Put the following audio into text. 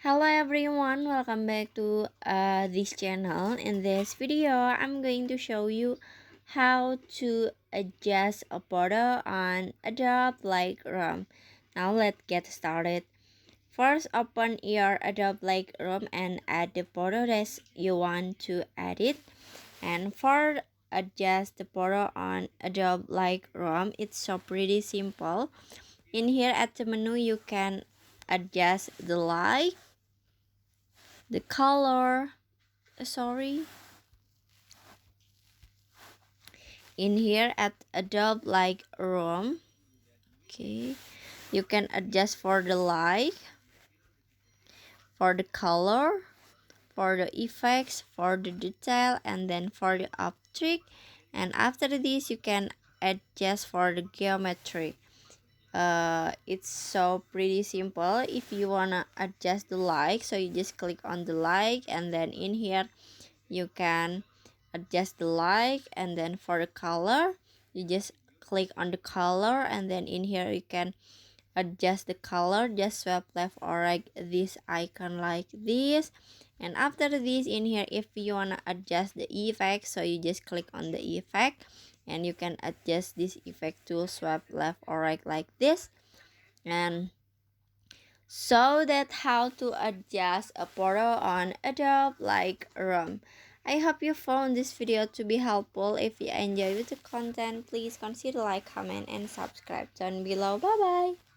Hello everyone, welcome back to this channel. In this video, I'm going to show you how to adjust a photo on Adobe Lightroom. Now let's get started. First, open your Adobe Lightroom and add the photo that you want to edit. And for adjust the photo on Adobe Lightroom, it's so pretty simple. In here at the menu, you can adjust the light, the color, sorry. In here at Adobe Lightroom, okay, you can adjust for the light, for the color, for the effects, for the detail, and then for the object. And after this, you can adjust for the geometry. It's so pretty simple. If you wanna adjust the light, so you just click on the light, and then in here you can adjust the light. And then for the color, you just click on the color, and then in here you can adjust the color. Just swipe left or right this icon like this. And after this, in here, if you wanna adjust the effect, so you just click on the effect, and you can adjust this effect to swipe left or right like this. And so that's how to adjust a photo on Adobe Lightroom. I hope you found this video to be helpful. If you enjoyed the content, please consider like, comment, and subscribe down below. Bye bye.